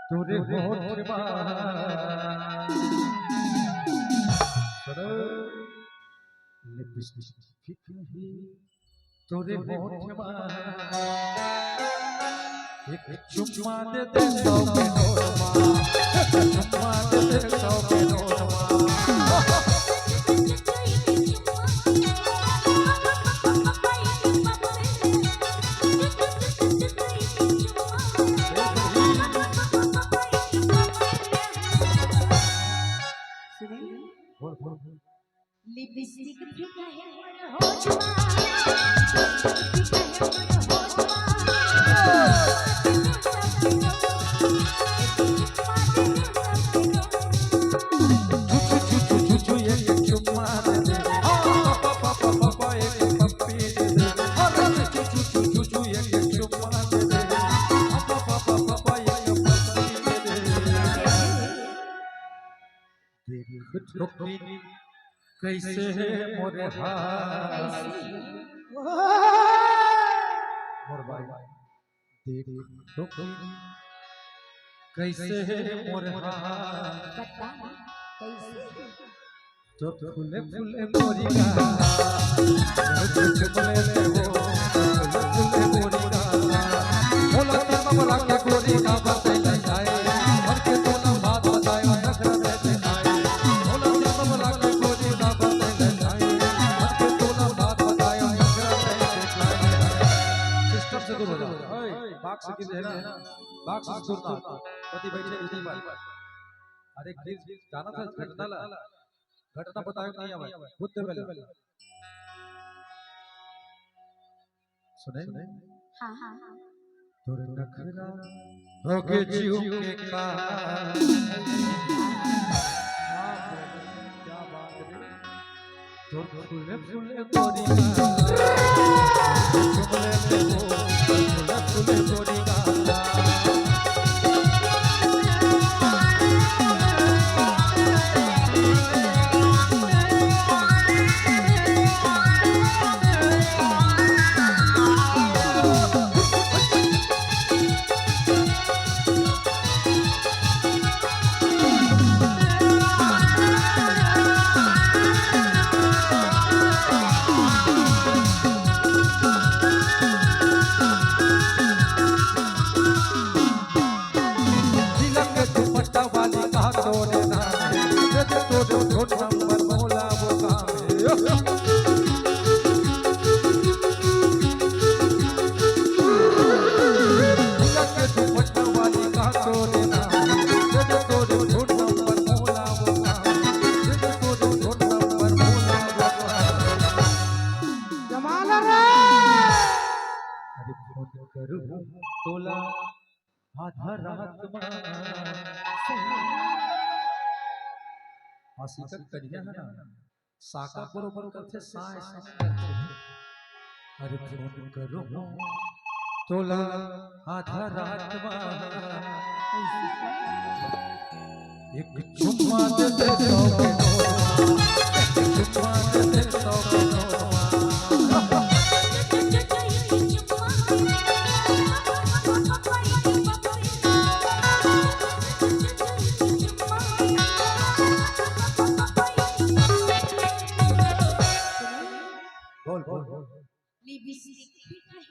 तोरे होठ लिपस्टिक नहीं तोरे होठ एक चुम्मा दे दे 100 के नोट चुम्मा दे दे 100 के नोट लिपस्टिक फीका है होठ कैसे है मोरे हाथ मोर भाई देख कैसे है मोरे हाथ तो फूले फूले मोरिया फूले ले वो फूले मोरिया बोला तेरा बाबा के गोरी का बताई जाए और के तो ना बात बताए नखरा दे आए बोला तेरा बाबा के गोरी का बताई जाए और के तो ना बात बताए नखरा दे सिस्टम से दूर हो जा बाग से किधर है ना बाग से दूर ना पति बैठे इतनी बार अरे जाना था घटना बताओ नहीं आवा खुद दे पहले सुने हां हां तोरे नखरा होके जीव के का क्या बात रे तो फूले फूले गोरिया चुमले ले वो फूले फूले गोरिया तोला आधा रात हसीकत करिया है ना साका बरोबर करते साय अरे फोन करो तोला आधा रात एक चुम्मा दे दे 100 के नोट चुम्मा दे दे 100 के नोट लिपस्टिक फीका है